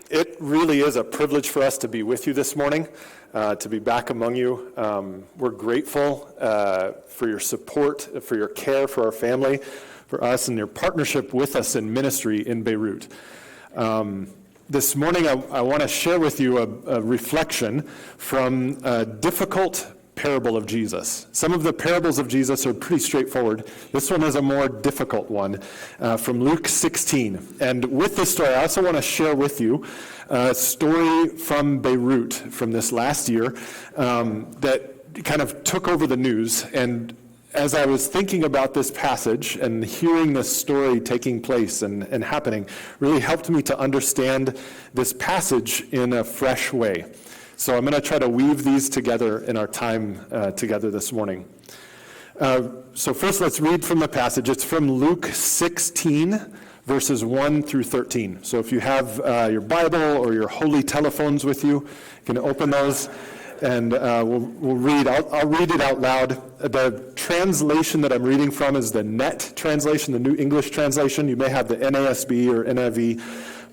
It really is a privilege for us to be with you this morning, to be back among you. We're grateful for your support, for your care for our family, for us, and your partnership with us in ministry in Beirut. This morning, I want to share with you a reflection from a difficult parable of Jesus. Some of the parables of Jesus are pretty straightforward. This one is a more difficult one from Luke 16. And with this story, I also want to share with you a story from Beirut from this last year that kind of took over the news. And as I was thinking about this passage and hearing this story taking place and happening, really helped me to understand this passage in a fresh way. So I'm going to try to weave these together in our time together this morning. So first, let's read from the passage. It's from Luke 16, verses 1 through 13. So if you have your Bible or your holy telephones with you, you can open those, and we'll read. I'll read it out loud. The translation that I'm reading from is the NET translation, the New English translation. You may have the NASB or NIV,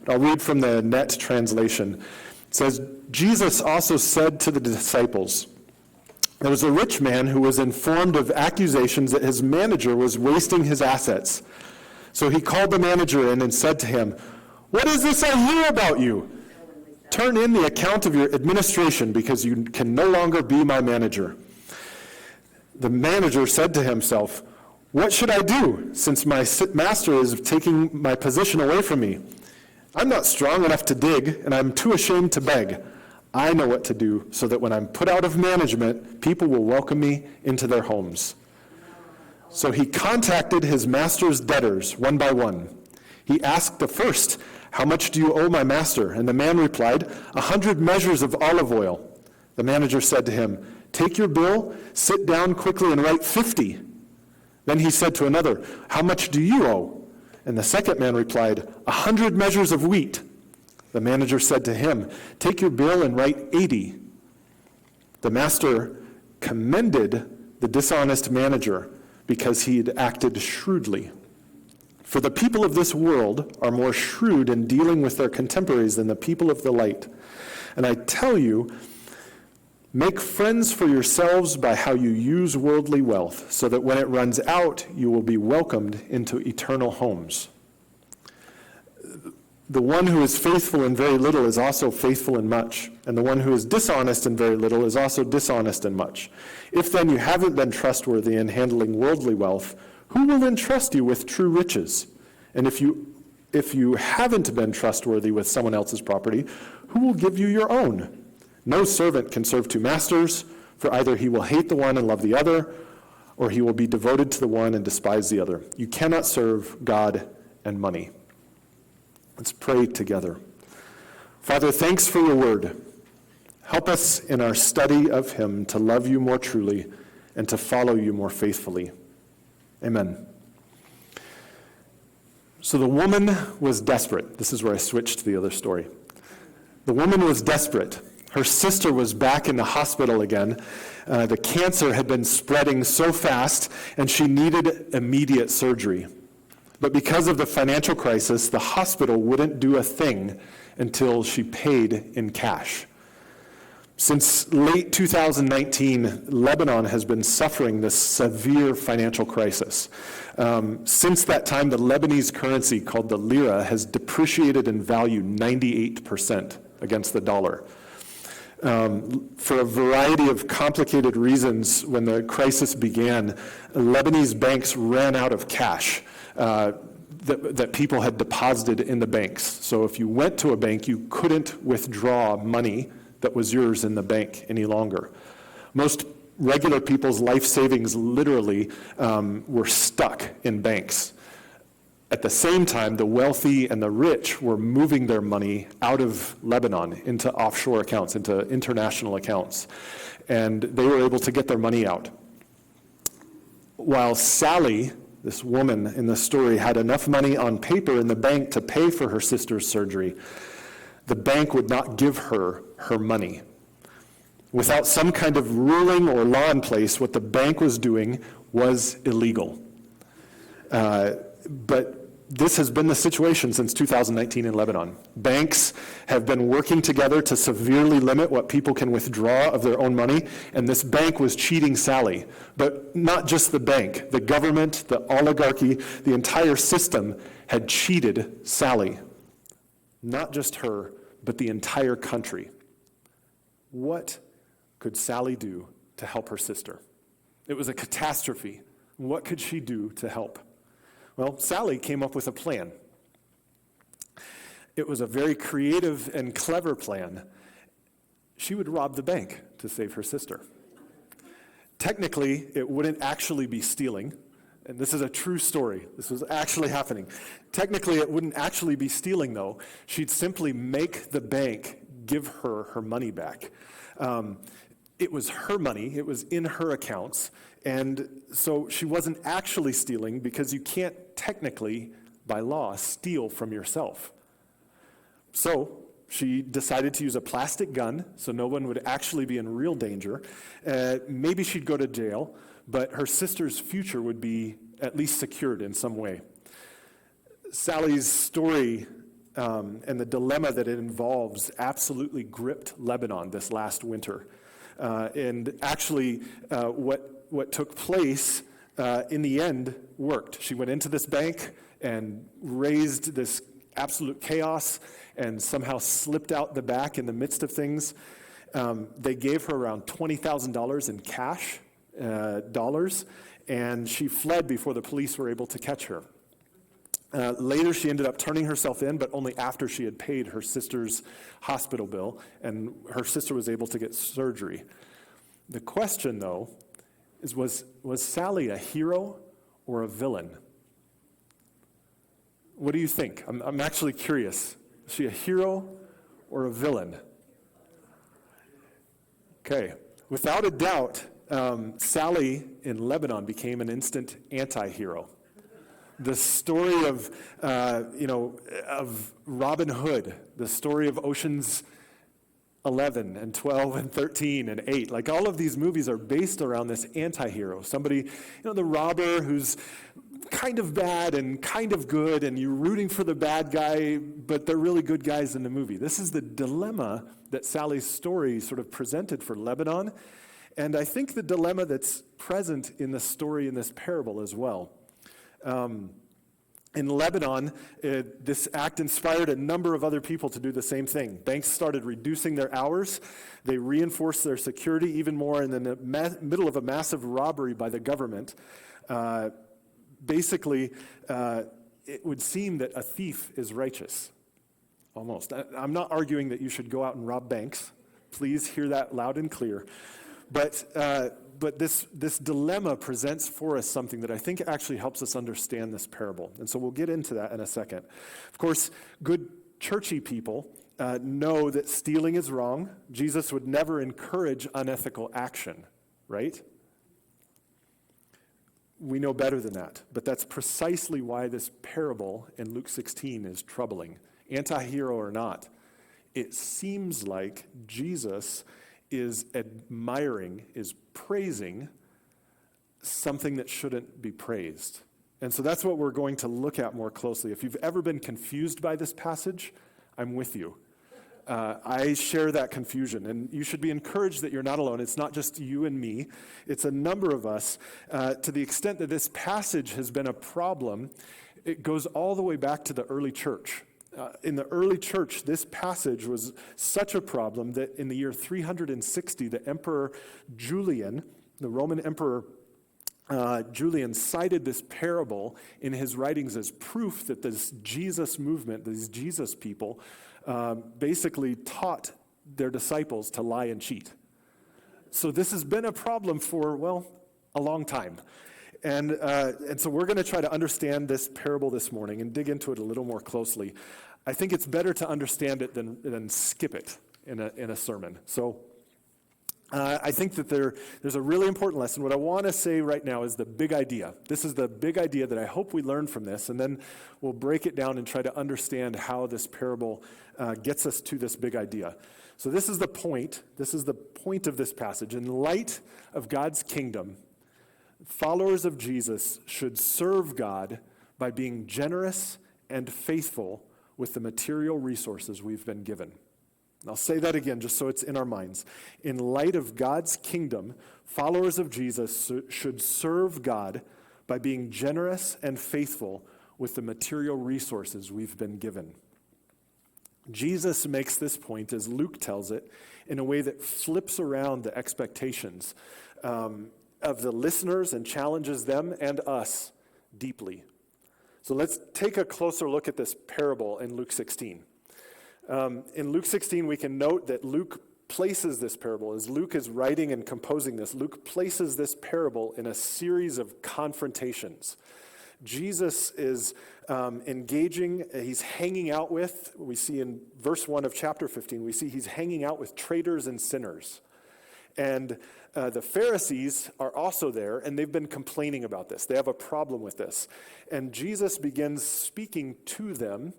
but I'll read from the NET translation. It says, Jesus also said to the disciples, there was a rich man who was informed of accusations that his manager was wasting his assets. So he called the manager in and said to him, "What is this I hear about you? Turn in the account of your administration, because you can no longer be my manager." The manager said to himself, "What should I do, since my master is taking my position away from me? I'm not strong enough to dig, and I'm too ashamed to beg. I know what to do, so that when I'm put out of management, people will welcome me into their homes." So he contacted his master's debtors one by one. He asked the first, "How much do you owe my master?" And the man replied, 100 measures of olive oil. The manager said to him, "Take your bill, sit down quickly and write 50. Then he said to another, "How much do you owe?" And the second man replied, 100 measures of wheat. The manager said to him, "Take your bill and write 80. The master commended the dishonest manager because he had acted shrewdly. For the people of this world are more shrewd in dealing with their contemporaries than the people of the light. And I tell you, make friends for yourselves by how you use worldly wealth, so that when it runs out, you will be welcomed into eternal homes. The one who is faithful in very little is also faithful in much, and the one who is dishonest in very little is also dishonest in much. If then you haven't been trustworthy in handling worldly wealth, who will entrust you with true riches? And if you haven't been trustworthy with someone else's property, who will give you your own? No servant can serve two masters, for either he will hate the one and love the other, or he will be devoted to the one and despise the other. You cannot serve God and money." Let's pray together. Father, thanks for your word. Help us in our study of him to love you more truly and to follow you more faithfully. Amen. So the woman was desperate. This is where I switched to the other story. The woman was desperate. Her sister was back in the hospital again. The cancer had been spreading so fast, and she needed immediate surgery. But because of the financial crisis, the hospital wouldn't do a thing until she paid in cash. Since late 2019, Lebanon has been suffering this severe financial crisis. Since that time, the Lebanese currency, called the lira, has depreciated in value 98% against the dollar. For a variety of complicated reasons, when the crisis began, Lebanese banks ran out of cash that people had deposited in the banks. So if you went to a bank, you couldn't withdraw money that was yours in the bank any longer. Most regular people's life savings literally were stuck in banks. At the same time, the wealthy and the rich were moving their money out of Lebanon into offshore accounts, into international accounts, and they were able to get their money out. While Sally, this woman in the story, had enough money on paper in the bank to pay for her sister's surgery, the bank would not give her her money. Without some kind of ruling or law in place, what the bank was doing was illegal. But this has been the situation since 2019 in Lebanon. Banks have been working together to severely limit what people can withdraw of their own money, and this bank was cheating Sally. But not just the bank, the government, the oligarchy, the entire system had cheated Sally. Not just her, but the entire country. What could Sally do to help her sister? It was a catastrophe. What could she do to help? Well, Sally came up with a plan. It was a very creative and clever plan. She would rob the bank to save her sister. Technically, it wouldn't actually be stealing, and this is a true story. This was actually happening. Technically, it wouldn't actually be stealing, though. She'd simply make the bank give her her money back. It was her money. It was in her accounts. And so she wasn't actually stealing because you can't technically, by law, steal from yourself. So she decided to use a plastic gun so no one would actually be in real danger. Maybe she'd go to jail, but her sister's future would be at least secured in some way. Sally's story and the dilemma that it involves absolutely gripped Lebanon this last winter. And actually, what took place in the end worked. She went into this bank and raised this absolute chaos and somehow slipped out the back in the midst of things. They gave her around $20,000 in cash, dollars, and she fled before the police were able to catch her. Later, she ended up turning herself in, but only after she had paid her sister's hospital bill, and her sister was able to get surgery. The question, though, is was Sally a hero or a villain? What do you think? I'm actually curious. Is she a hero or a villain? Okay. Without a doubt, Sally in Lebanon became an instant anti-hero. The story of Robin Hood, the story of Ocean's 11 and 12 and 13 and 8, like all of these movies are based around this anti-hero, somebody, the robber who's kind of bad and kind of good, and you're rooting for the bad guy, but they're really good guys in the movie. This is the dilemma that Sally's story sort of presented for Lebanon, and I think the dilemma that's present in the story in this parable as well. In Lebanon, this act inspired a number of other people to do the same thing. Banks started reducing their hours. They reinforced their security even more, and in the middle of a massive robbery by the government, basically, it would seem that a thief is righteous, almost. I'm not arguing that you should go out and rob banks. Please hear that loud and clear. But this dilemma presents for us something that I think actually helps us understand this parable. And so we'll get into that in a second. Of course, good churchy people know that stealing is wrong. Jesus would never encourage unethical action, right? We know better than that. But that's precisely why this parable in Luke 16 is troubling. Anti-hero or not, it seems like Jesus is admiring, is praising something that shouldn't be praised. And so that's what we're going to look at more closely. If you've ever been confused by this passage, I'm with you. I share that confusion, and you should be encouraged that you're not alone. It's not just you and me. It's a number of us. To the extent that this passage has been a problem, it goes all the way back to the early church. In the early church, this passage was such a problem that in the year 360, the Emperor Julian, the Roman Emperor Julian, cited this parable in his writings as proof that this Jesus movement, these Jesus people, basically taught their disciples to lie and cheat. So this has been a problem for, a long time. And so we're going to try to understand this parable this morning and dig into it a little more closely. I think it's better to understand it than skip it in a sermon. So I think that there's a really important lesson. What I want to say right now is the big idea. This is the big idea that I hope we learn from this, and then we'll break it down and try to understand how this parable gets us to this big idea. So this is the point. This is the point of this passage. In light of God's kingdom, followers of Jesus should serve God by being generous and faithful with the material resources we've been given. And I'll say that again just so it's in our minds. In light of God's kingdom, followers of Jesus should serve God by being generous and faithful with the material resources we've been given. Jesus makes this point, as Luke tells it, in a way that flips around the expectations of the listeners and challenges them and us deeply. So let's take a closer look at this parable in Luke 16. In Luke 16, we can note that Luke places this parable, as Luke is writing and composing this, Luke places this parable in a series of confrontations. Jesus is engaging, he's hanging out with, we see in verse 1 of chapter 15, we see he's hanging out with traitors and sinners. And the Pharisees are also there, and they've been complaining about this. They have a problem with this. And Jesus begins speaking to them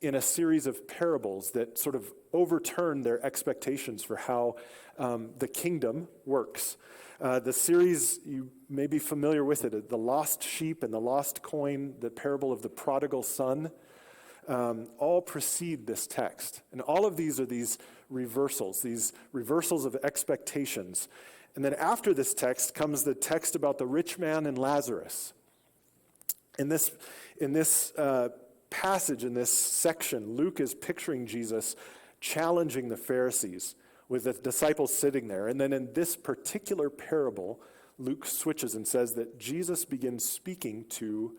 in a series of parables that sort of overturn their expectations for how the kingdom works. The series, you may be familiar with it, the lost sheep and the lost coin, the parable of the prodigal son, all precede this text. And all of these are these reversals of expectations. And then after this text comes the text about the rich man and Lazarus. In this passage, in this section, Luke is picturing Jesus challenging the Pharisees with the disciples sitting there. And then in this particular parable, Luke switches and says that Jesus begins speaking to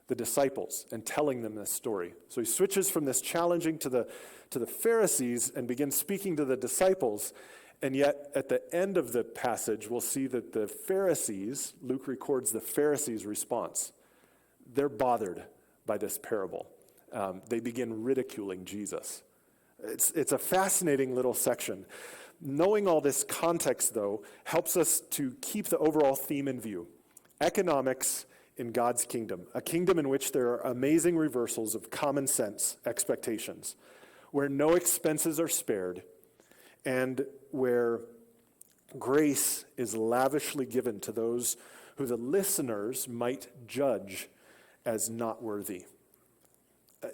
the disciples and telling them this story. So he switches from this challenging to the Pharisees and begins speaking to the disciples. And yet at the end of the passage, we'll see that the Pharisees, Luke records the Pharisees' response. They're bothered by this parable. They begin ridiculing Jesus. It's a fascinating little section. Knowing all this context, though, helps us to keep the overall theme in view. Economics in God's kingdom, a kingdom in which there are amazing reversals of common sense expectations, where no expenses are spared, and where grace is lavishly given to those who the listeners might judge as not worthy.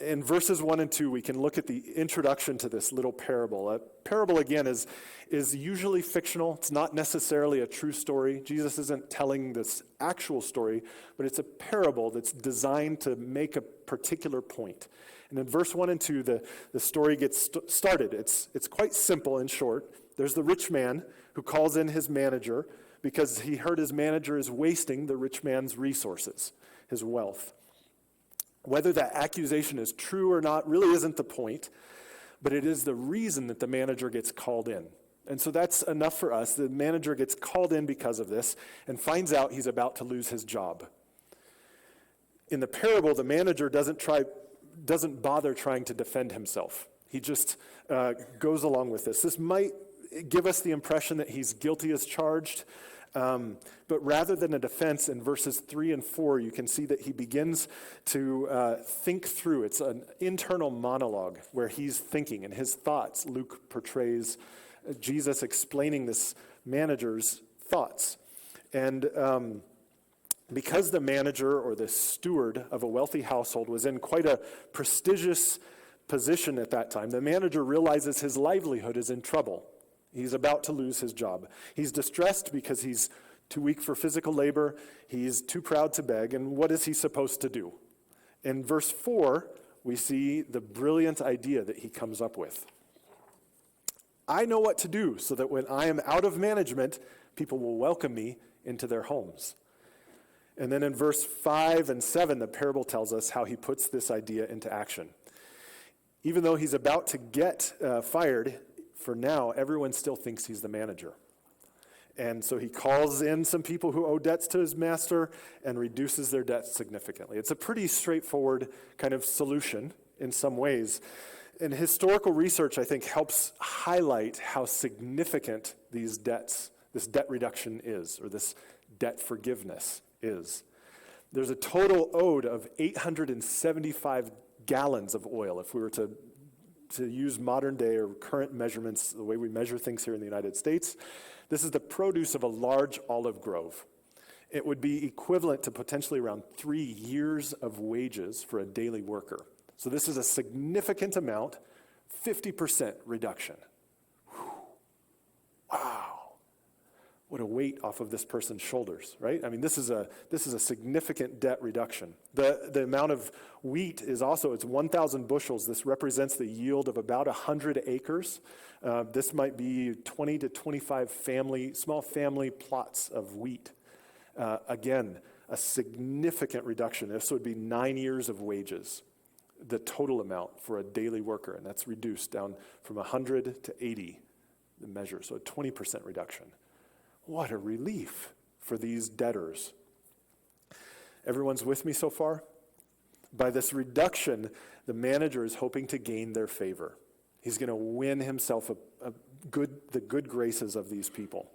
In verses 1 and 2, we can look at the introduction to this little parable. A parable, again, is usually fictional. It's not necessarily a true story. Jesus isn't telling this actual story, but it's a parable that's designed to make a particular point. And in verse 1 and 2, the story gets started. It's quite simple and short. There's the rich man who calls in his manager because he heard his manager is wasting the rich man's resources, his wealth. Whether that accusation is true or not really isn't the point, but it is the reason that the manager gets called in. And so that's enough for us. The manager gets called in because of this and finds out he's about to lose his job. In the parable, the manager doesn't bother trying to defend himself. He just goes along with this. This might give us the impression that he's guilty as charged, but rather than a defense, in verses 3 and 4, you can see that he begins to think through. It's an internal monologue where he's thinking, and his thoughts, Luke portrays Jesus explaining this manager's thoughts. And because the manager or the steward of a wealthy household was in quite a prestigious position at that time, the manager realizes his livelihood is in trouble. He's about to lose his job. He's distressed because he's too weak for physical labor. He's too proud to beg. And what is he supposed to do? In verse 4, we see the brilliant idea that he comes up with. I know what to do so that when I am out of management, people will welcome me into their homes. And then in verse 5 and 7, the parable tells us how he puts this idea into action. Even though he's about to get fired, for now, everyone still thinks he's the manager. And so he calls in some people who owe debts to his master and reduces their debts significantly. It's a pretty straightforward kind of solution in some ways. And historical research, I think, helps highlight how significant this debt reduction is, or this debt forgiveness is. There's a total owed of 875 gallons of oil, if we were to use modern day or current measurements, the way we measure things here in the United States. This is the produce of a large olive grove. It would be equivalent to potentially around 3 years of wages for a daily worker. So this is a significant amount, 50% reduction. Whew. Wow. What a weight off of this person's shoulders, right? I mean, this is a significant debt reduction. The amount of wheat is also, it's 1,000 bushels. This represents the yield of about 100 acres. This might be 20 to 25 small family plots of wheat. Again, a significant reduction. This would be 9 years of wages, the total amount for a daily worker, and that's reduced down from 100 to 80, the measure, so a 20% reduction. What a relief for these debtors. Everyone's with me so far? By this reduction, the manager is hoping to gain their favor. He's going to win himself the good graces of these people.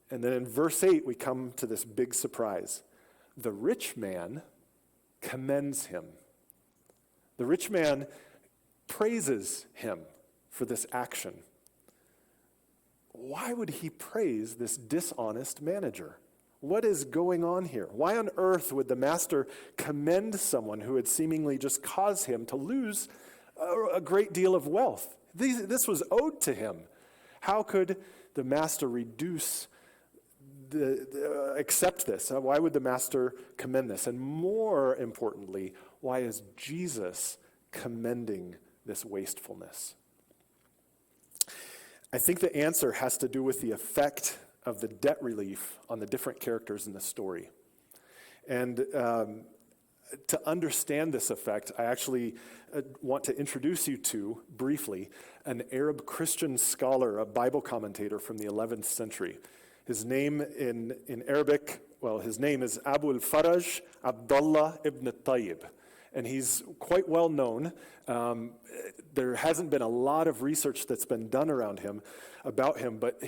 And then in verse 8, we come to this big surprise. The rich man commends him. The rich man praises him for this action. Why would he praise this dishonest manager? What is going on here? Why on earth would the master commend someone who had seemingly just caused him to lose a great deal of wealth? This was owed to him. How could the master accept this? Why would the master commend this? And more importantly, why is Jesus commending this wastefulness? I think the answer has to do with the effect of the debt relief on the different characters in the story. And to understand this effect, I actually want to introduce you to, briefly, an Arab Christian scholar, a Bible commentator from the 11th century. His name in Arabic, his name is Abu al-Faraj Abdullah ibn Tayyib. And he's quite well known. There hasn't been a lot of research that's been done about him, but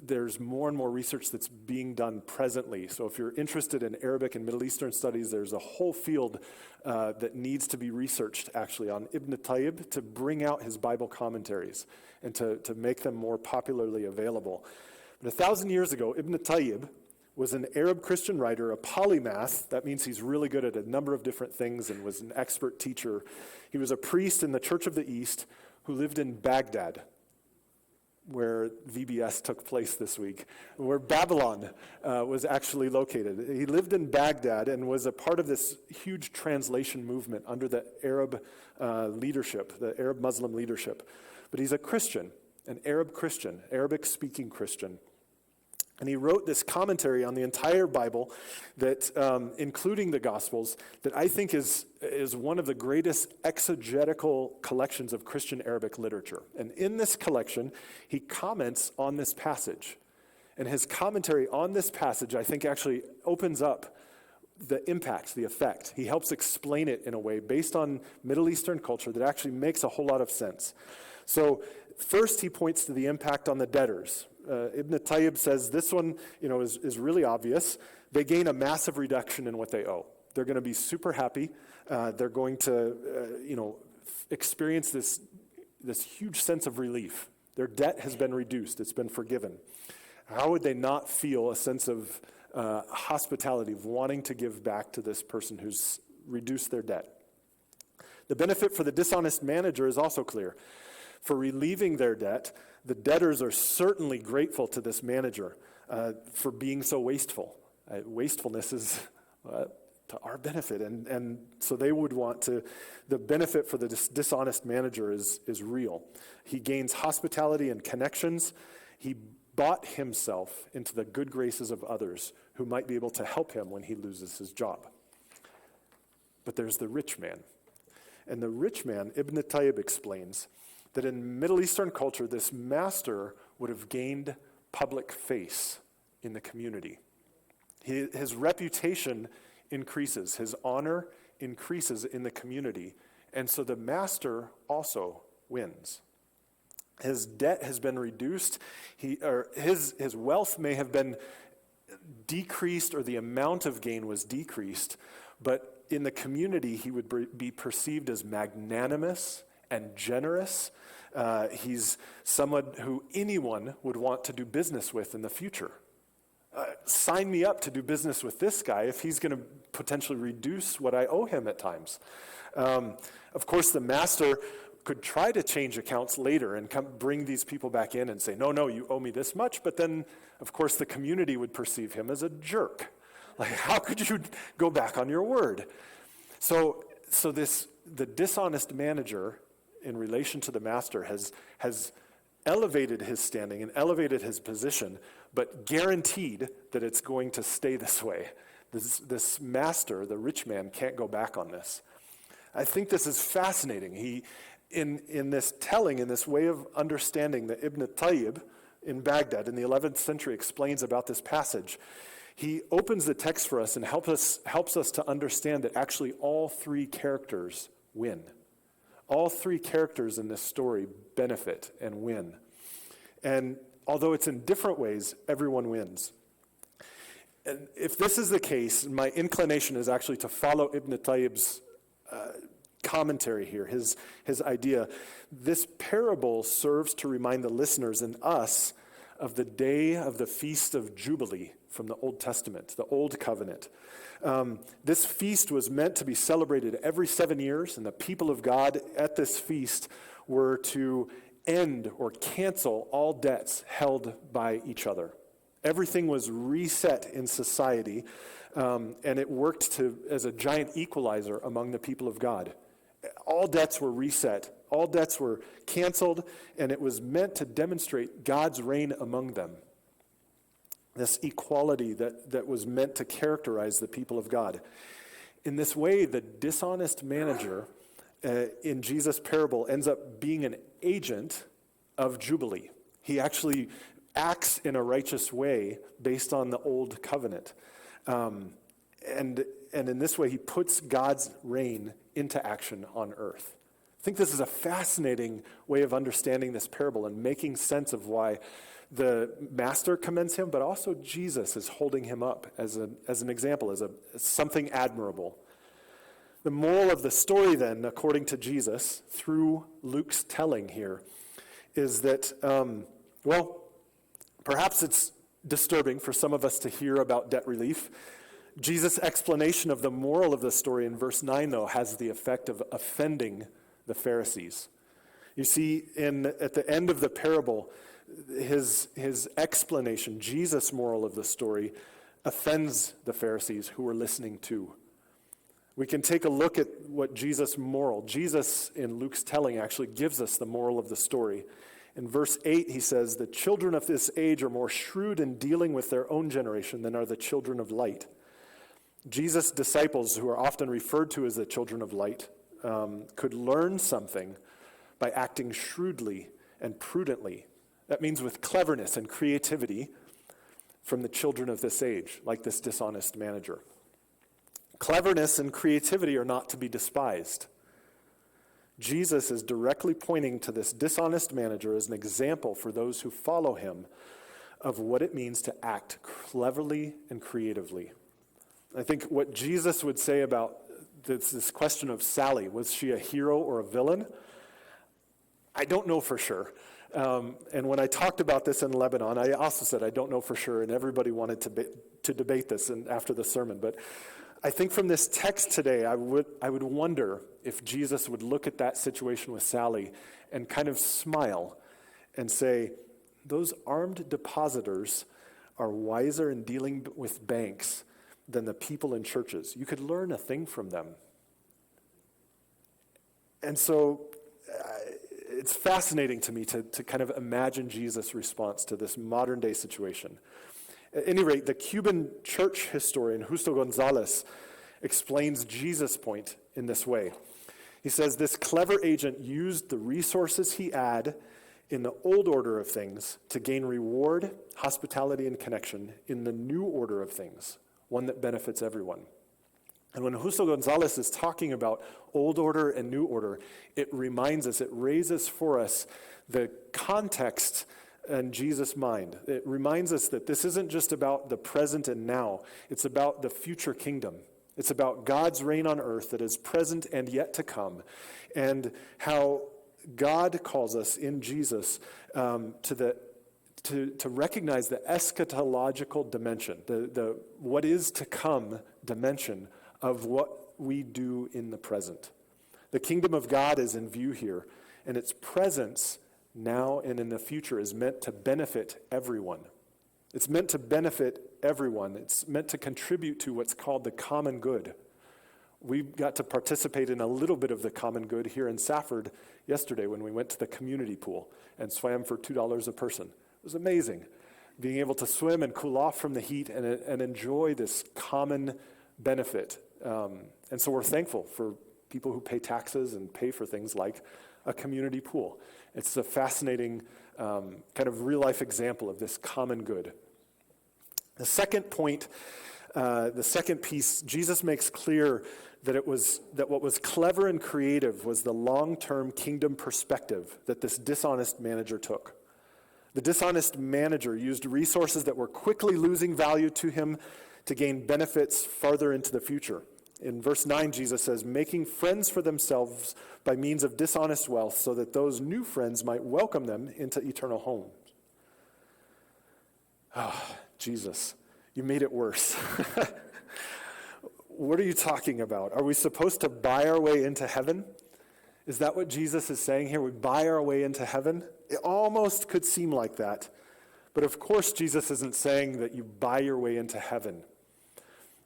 there's more and more research that's being done presently. So if you're interested in Arabic and Middle Eastern studies, there's a whole field that needs to be researched actually on Ibn Tayyib to bring out his Bible commentaries and to make them more popularly available. But 1,000 years ago, Ibn Tayyib was an Arab Christian writer, a polymath. That means he's really good at a number of different things and was an expert teacher. He was a priest in the Church of the East who lived in Baghdad, where VBS took place this week, where Babylon was actually located. He lived in Baghdad and was a part of this huge translation movement under the Arab leadership, the Arab Muslim leadership. But he's a Christian, an Arab Christian, Arabic-speaking Christian. And he wrote this commentary on the entire Bible, that, including the Gospels, that I think is one of the greatest exegetical collections of Christian Arabic literature. And in this collection, he comments on this passage. And his commentary on this passage, I think, actually opens up the impact, the effect. He helps explain it in a way based on Middle Eastern culture that actually makes a whole lot of sense. So first, he points to the impact on the debtors. Ibn Tayyib says this one, is really obvious. They gain a massive reduction in what they owe. They're going to be super happy. They're going to, experience this huge sense of relief. Their debt has been reduced. It's been forgiven. How would they not feel a sense of hospitality, of wanting to give back to this person who's reduced their debt? The benefit for the dishonest manager is also clear. For relieving their debt, the debtors are certainly grateful to this manager for being so wasteful. Wastefulness is to our benefit, and so they would want to. The benefit for the dishonest manager is real. He gains hospitality and connections. He bought himself into the good graces of others who might be able to help him when he loses his job. But there's the rich man. And the rich man, Ibn Tayyib explains, that in Middle Eastern culture, this master would have gained public face in the community. His reputation increases, his honor increases in the community, and so the master also wins. His debt has been reduced, his wealth may have been decreased, or the amount of gain was decreased, but in the community he would be perceived as magnanimous and generous. He's someone who anyone would want to do business with in the future. Sign me up to do business with this guy if he's going to potentially reduce what I owe him at times. Of course, the master could try to change accounts later and bring these people back in and say, no, you owe me this much. But then, of course, the community would perceive him as a jerk. Like, how could you go back on your word? So the dishonest manager in relation to the master has elevated his standing and elevated his position, but guaranteed that it's going to stay this way. This master, the rich man, can't go back on this. I think this is fascinating. In this telling, in this way of understanding that Ibn Tayyib in Baghdad in the 11th century explains about this passage, he opens the text for us and helps us to understand that actually all three characters win. All three characters in this story benefit and win. And although it's in different ways, everyone wins. And if this is the case, my inclination is actually to follow Ibn Tayyib's commentary here, his idea. This parable serves to remind the listeners and us of the day of the Feast of Jubilee from the Old Testament, the Old Covenant. This feast was meant to be celebrated every 7 years, and the people of God at this feast were to end or cancel all debts held by each other. Everything was reset in society, and it worked as a giant equalizer among the people of God. All debts were reset. All debts were canceled, and it was meant to demonstrate God's reign among them. This equality that was meant to characterize the people of God. In this way, the dishonest manager in Jesus' parable ends up being an agent of Jubilee. He actually acts in a righteous way based on the old covenant. And in this way, he puts God's reign into action on earth. I think this is a fascinating way of understanding this parable and making sense of why the master commends him, but also Jesus is holding him up as an example, as something admirable. The moral of the story then, according to Jesus, through Luke's telling here, is that, perhaps it's disturbing for some of us to hear about debt relief. Jesus' explanation of the moral of the story in verse 9, though, has the effect of offending the Pharisees. You see, at the end of the parable, his explanation, Jesus' moral of the story, offends the Pharisees who were listening too. We can take a look at what Jesus' in Luke's telling actually gives us the moral of the story. In verse 8, he says, "The children of this age are more shrewd in dealing with their own generation than are the children of light." Jesus' disciples, who are often referred to as the children of light, could learn something by acting shrewdly and prudently. That means with cleverness and creativity from the children of this age, like this dishonest manager. Cleverness and creativity are not to be despised. Jesus is directly pointing to this dishonest manager as an example for those who follow him of what it means to act cleverly and creatively. I think what Jesus would say about this question of Sally, was she a hero or a villain? I don't know for sure. And when I talked about this in Lebanon, I also said I don't know for sure, and everybody wanted to debate this after the sermon. But I think from this text today, I would wonder if Jesus would look at that situation with Sally and kind of smile and say, those armed depositors are wiser in dealing with banks than the people in churches. You could learn a thing from them. And so it's fascinating to me to kind of imagine Jesus' response to this modern day situation. At any rate, the Cuban church historian Justo Gonzalez explains Jesus' point in this way. He says, this clever agent used the resources he had in the old order of things to gain reward, hospitality, and connection in the new order of things, one that benefits everyone. And when Justo Gonzalez is talking about old order and new order, it reminds us, it raises for us the context in Jesus' mind. It reminds us that this isn't just about the present and now. It's about the future kingdom. It's about God's reign on earth that is present and yet to come, and how God calls us in Jesus to to recognize the eschatological dimension, the what is to come dimension of what we do in the present. The kingdom of God is in view here, and its presence now and in the future is meant to benefit everyone. It's meant to benefit everyone. It's meant to contribute to what's called the common good. We got to participate in a little bit of the common good here in Safford yesterday when we went to the community pool and swam for $2 a person. It was amazing, being able to swim and cool off from the heat and enjoy this common benefit. And so we're thankful for people who pay taxes and pay for things like a community pool. It's a fascinating kind of real-life example of this common good. The second point, the second piece, Jesus makes clear that what was clever and creative was the long-term kingdom perspective that this dishonest manager took. The dishonest manager used resources that were quickly losing value to him to gain benefits farther into the future. In verse 9, Jesus says, making friends for themselves by means of dishonest wealth so that those new friends might welcome them into eternal homes. Oh, Jesus, you made it worse. What are you talking about? Are we supposed to buy our way into heaven? Is that what Jesus is saying here? We buy our way into heaven? It almost could seem like that. But of course, Jesus isn't saying that you buy your way into heaven.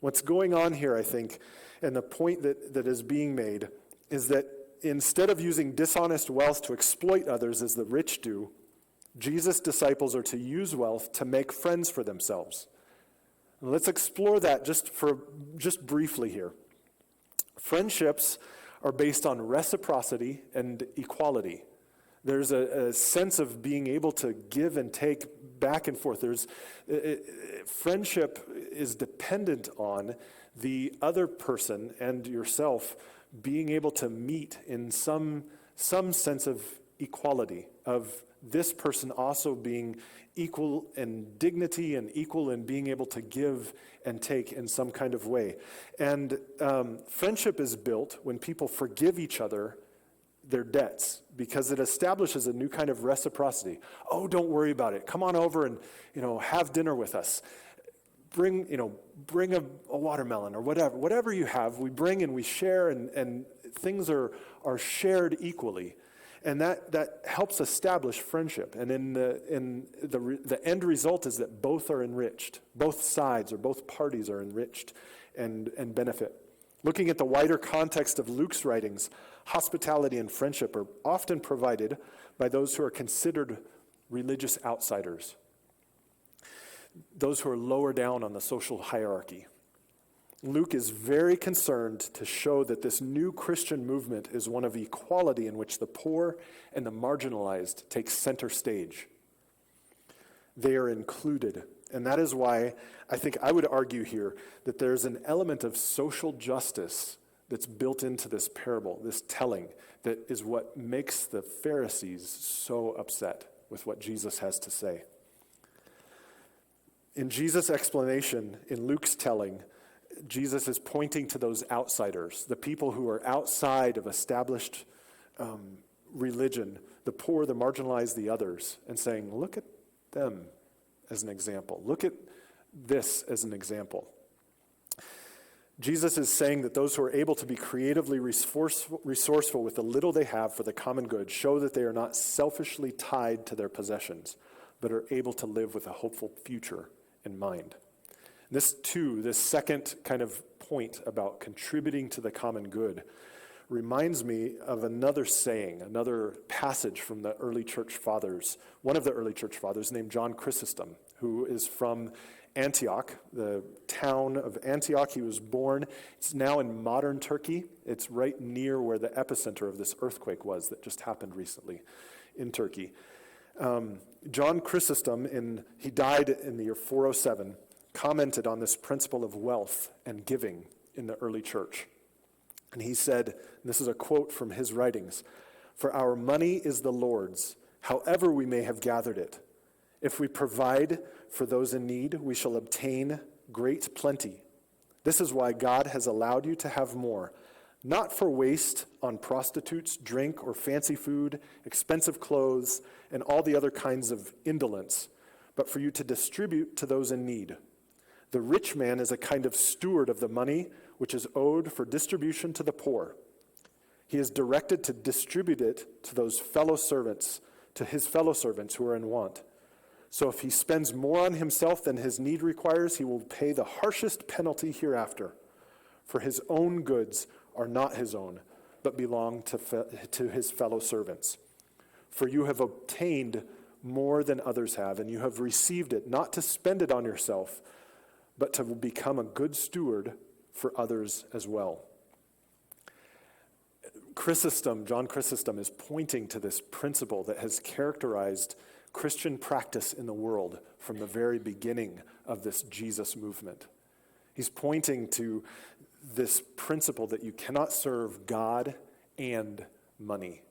What's going on here, I think, and the point that is being made, is that instead of using dishonest wealth to exploit others as the rich do, Jesus' disciples are to use wealth to make friends for themselves. And let's explore that just briefly here. Friendships are based on reciprocity and equality. There's a sense of being able to give and take back and forth. Friendship is dependent on the other person and yourself being able to meet in some sense of equality, of this person also being equal in dignity and equal in being able to give and take in some kind of way. And friendship is built when people forgive each other their debts, because it establishes a new kind of reciprocity. Oh, don't worry about it. Come on over and have dinner with us. Bring a watermelon or whatever you have. We bring and we share, and things are shared equally. And that helps establish friendship. And in the end result is that both are enriched. Both sides or both parties are enriched and benefit. Looking at the wider context of Luke's writings, hospitality and friendship are often provided by those who are considered religious outsiders, those who are lower down on the social hierarchy. Luke is very concerned to show that this new Christian movement is one of equality in which the poor and the marginalized take center stage. They are included. And that is why I think I would argue here that there's an element of social justice that's built into this parable, this telling, that is what makes the Pharisees so upset with what Jesus has to say. In Jesus' explanation, in Luke's telling, Jesus is pointing to those outsiders, the people who are outside of established religion, the poor, the marginalized, the others, and saying, look at them as an example. Look at this as an example. Jesus is saying that those who are able to be creatively resourceful with the little they have for the common good show that they are not selfishly tied to their possessions, but are able to live with a hopeful future in mind. This second kind of point about contributing to the common good reminds me of another saying, another passage from the early church fathers, one of the early church fathers named John Chrysostom, who is from Antioch, the town of Antioch. He was born. It's now in modern Turkey. It's right near where the epicenter of this earthquake was that just happened recently in Turkey. John Chrysostom, he died in the year 407, commented on this principle of wealth and giving in the early church. And he said, and this is a quote from his writings, "For our money is the Lord's, however we may have gathered it. If we provide for those in need, we shall obtain great plenty. This is why God has allowed you to have more, not for waste on prostitutes, drink, or fancy food, expensive clothes, and all the other kinds of indolence, but for you to distribute to those in need. The rich man is a kind of steward of the money which is owed for distribution to the poor. He is directed to distribute it to those fellow servants, to his fellow servants who are in want. So if he spends more on himself than his need requires, he will pay the harshest penalty hereafter. For his own goods are not his own, but belong to his fellow servants. For you have obtained more than others have, and you have received it, not to spend it on yourself, but to become a good steward for others as well. John Chrysostom is pointing to this principle that has characterized Christian practice in the world from the very beginning of this Jesus movement. He's pointing to this principle that you cannot serve God and money.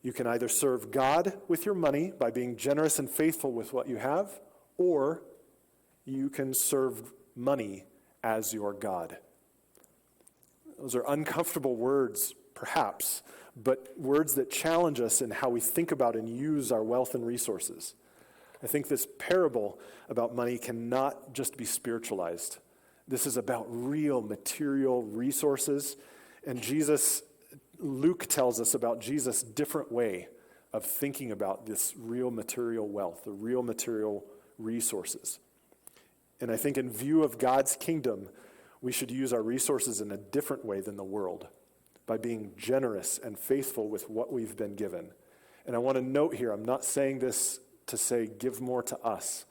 You can either serve God with your money by being generous and faithful with what you have, or you can serve money as your God. Those are uncomfortable words, perhaps, but words that challenge us in how we think about and use our wealth and resources. I think this parable about money cannot just be spiritualized. This is about real material resources, and Luke tells us about Jesus' different way of thinking about this real material wealth, the real material resources. And I think in view of God's kingdom, we should use our resources in a different way than the world, by being generous and faithful with what we've been given. And I want to note here, I'm not saying this to say give more to us.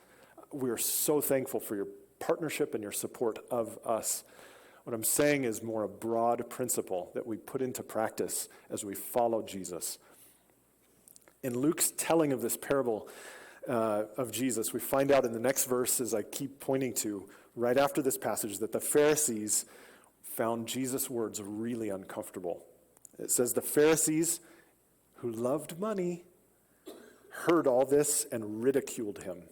We are so thankful for your partnership and your support of us. What I'm saying is more a broad principle that we put into practice as we follow Jesus. In Luke's telling of this parable of Jesus, we find out in the next verse, as I keep pointing to, right after this passage, that the Pharisees found Jesus' words really uncomfortable. It says the Pharisees, who loved money, heard all this and ridiculed him.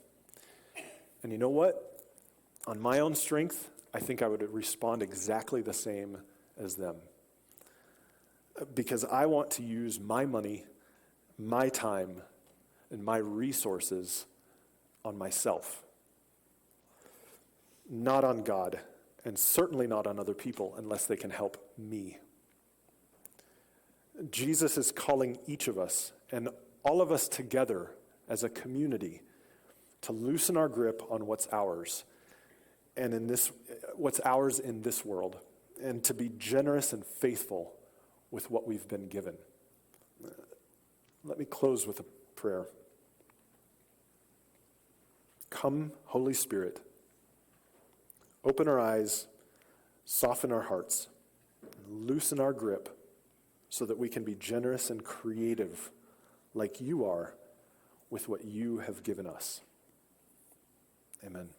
And you know what? On my own strength, I think I would respond exactly the same as them. Because I want to use my money, my time, and my resources on myself. Not on God, and certainly not on other people unless they can help me. Jesus is calling each of us, and all of us together as a community, to loosen our grip on what's ours, and what's ours in this world, and to be generous and faithful with what we've been given. Let me close with a prayer. Come, Holy Spirit, open our eyes, soften our hearts, and loosen our grip so that we can be generous and creative like you are with what you have given us. Amen.